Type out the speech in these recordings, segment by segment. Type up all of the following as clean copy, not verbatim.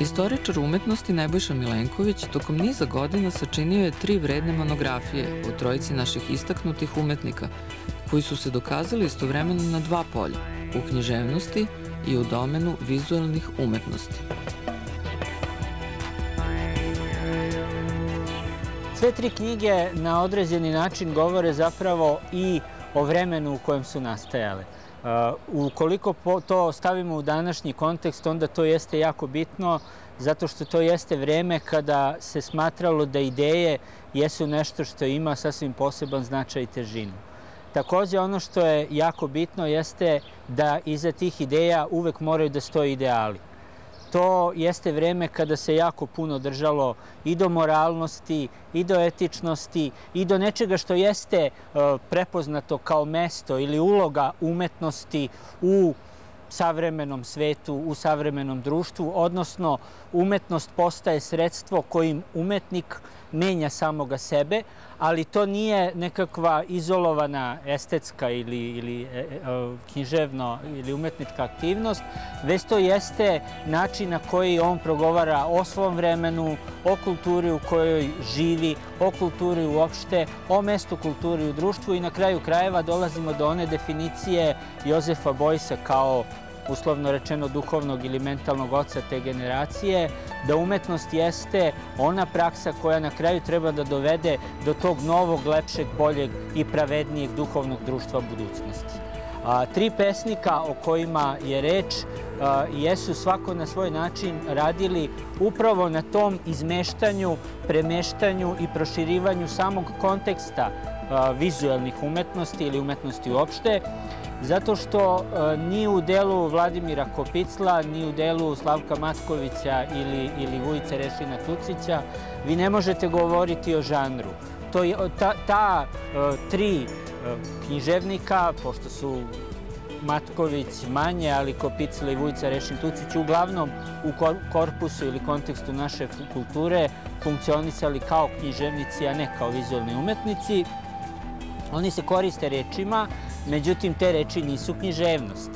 Istoričar umetnosti Nebojša Milenković tokom niza godina sačinio je 3 vredne monografije o trojici naših istaknutih umetnika, koji su se dokazali istovremeno na 2 polja, u književnosti i u domenu vizuelnih umetnosti. Sve 3 knjige na određeni način govore zapravo i o vremenu u kojem su nastajale. Ukoliko to stavimo u današnji kontekst, onda to jeste jako bitno, zato što to jeste vreme kada se smatralo da ideje jesu nešto što ima sasvim poseban značaj i težinu. Takođe, ono što je jako bitno jeste da iza tih ideja uvek moraju da stoje ideali. To jeste vreme kada se jako puno držalo i do moralnosti, i do etičnosti, i do nečega što jeste prepoznato kao mesto ili uloga umetnosti u savremenom svetu, u savremenom društvu, odnosno umetnost postaje sredstvo kojim umetnik menja samoga sebe, ali to nije nekakva izolovana estetska ili književno ili umetnička aktivnost, već to jeste način na koji on progovara o svom vremenu, o kulturi u kojoj živi, o kulturi uopšte, o mestu kulturi u društvu i na kraju krajeva dolazimo do one definicije Jozefa Bojsa kao uslovno rečeno duhovnog ili mentalnog oca te generacije, da umetnost jeste ona praksa koja na kraju treba da dovede do tog novog, lepšeg, boljeg i pravednijeg duhovnog društva budućnosti. 3 pesnika o kojima je reč jesu svako na svoj način radili upravo na tom izmeštanju, premeštanju i proširivanju samog konteksta vizuelnih umetnosti ili umetnosti uopšte, zato što ni u delu Vladimira Kopicla, ni u delu Slavka Matkovića ili Vujice Rešina Tucića vi ne možete govoriti o žanru. Ta 3 književnika, pošto su Matković manje, ali Kopicla i Vujica Rešin Tucić uglavnom u korpusu ili kontekstu naše kulture funkcionisali kao književnici, a ne kao vizuelni umetnici. Oni se koriste rečima, međutim te reči nisu književnost.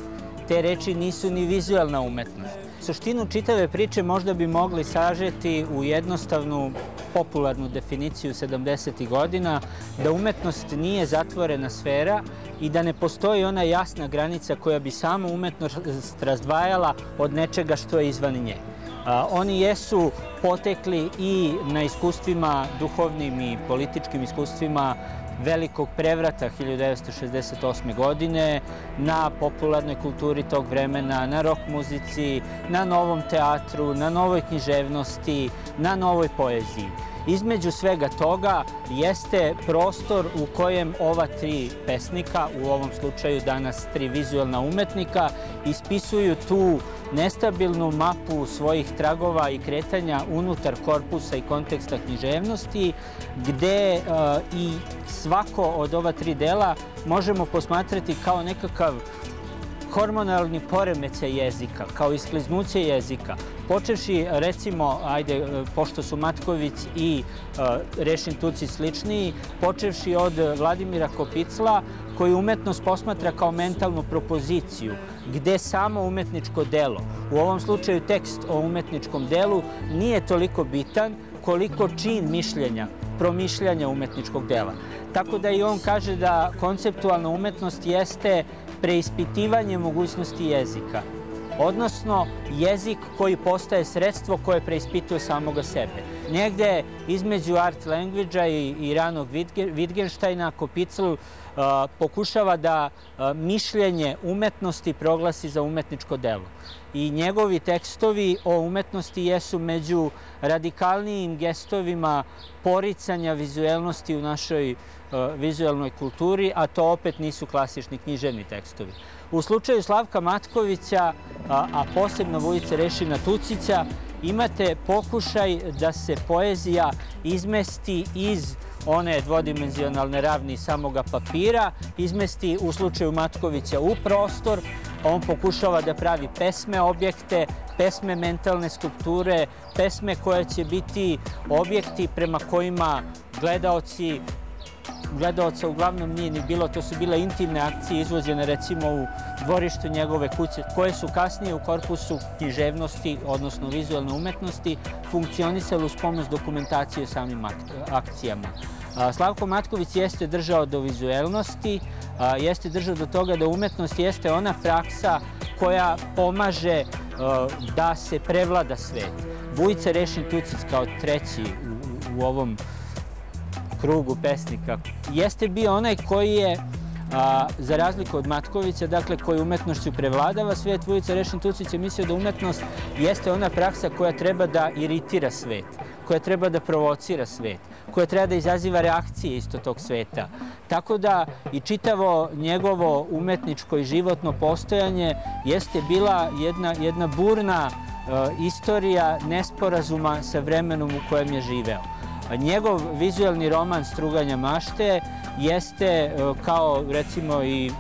Te reči nisu ni vizuelna umetnost. Suštinu čitave priče možda bi mogli sažeti u jednostavnu popularnu definiciju 70. godina, da umetnost nije zatvorena sfera i da ne postoji ona jasna granica koja bi samo umetnost razdvajala od nečega što je izvan nje. Oni jesu potekli i na iskustvima, duhovnim i političkim iskustvima velikog prevrata 1968. godine, na popularnoj kulturi tog vremena, na rock muzici, na novom teatru, na novoj književnosti, na novoj poeziji. Između svega toga jeste prostor u kojem ova 3 pesnika, u ovom slučaju danas 3 vizuelna umetnika, ispisuju tu nestabilnu mapu svojih tragova i kretanja unutar korpusa i konteksta književnosti, gde i svako od ova 3 dela možemo posmatrati kao nekakav hormonalni poremećaj jezika, kao iskliznuće jezika. Počevši, recimo, pošto su Matković i Rešin Tucić sličniji, počevši od Vladimira Kopicla, koji umetnost posmatra kao mentalnu propoziciju, gde samo umetničko delo, u ovom slučaju tekst o umetničkom delu, nije toliko bitan koliko čin mišljenja, promišljanja umetničkog dela. Tako da i on kaže da konceptualna umetnost jeste preispitivanje mogućnosti jezika, odnosno jezik koji postaje sredstvo koje preispituje samoga sebe. Negde između art language-a i ranog Wittgensteina Kopicl pokušava da mišljenje umetnosti proglasi za umetničko delo. I njegovi tekstovi o umetnosti jesu među radikalnijim gestovima poricanja vizuelnosti u našoj vizuelnoj kulturi, a to opet nisu klasični književni tekstovi. U slučaju Slavka Matkovića, a posebno Vujice Rešina Tucića, imate pokušaj da se poezija izmesti iz one dvodimenzionalne ravni samoga papira, izmesti u slučaju Matkovića u prostor. On pokušava da pravi pesme, objekte, pesme mentalne skulpture, pesme koje će biti objekti prema kojima gledaoci gledalaca uglavnom nije ni bilo. To su bile intimne akcije izvođene recimo u dvorištu njegove kuće, koje su kasnije u korpusu književnosti, odnosno vizualne umetnosti, funkcionisale uz pomoć dokumentacije samim akcijama. Slavko Matković jeste držao do vizuelnosti, jeste držao do toga da umetnost jeste ona praksa koja pomaže da se prevlada svet. Vujica Rešin Tucic kao treći u ovom krugu pesnika jeste bio onaj koji je, za razliku od Matkovića, dakle koji umetnošću prevladava svet, Vujica Rešin Tucic je mislio da umetnost jeste ona praksa koja treba da iritira svet, koja treba da provocira svet, koja treba da izaziva reakcije isto tog sveta. Tako da i čitavo njegovo umetničko i životno postojanje jeste bila jedna burna istorija nesporazuma sa vremenom u kojem je živeo. Njegov vizualni roman Struganja mašte jeste, kao recimo i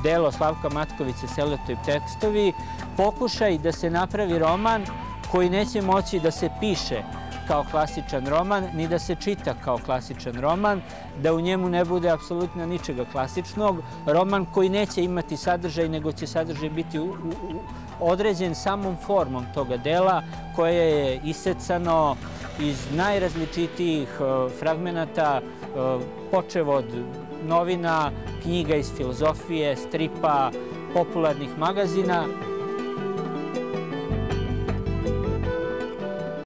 delo Slavka Matkovića Selotejp tekstovi, pokušaj da se napravi roman koji neće moći da se piše kao klasičan roman, ni da se čita kao klasičan roman, da u njemu ne bude apsolutno ničega klasičnog. Roman koji neće imati sadržaj, nego će sadržaj biti određen samom formom toga dela, koje je isecano iz najrazličitijih fragmenata, počev od novina, knjiga iz filozofije, stripa, popularnih magazina.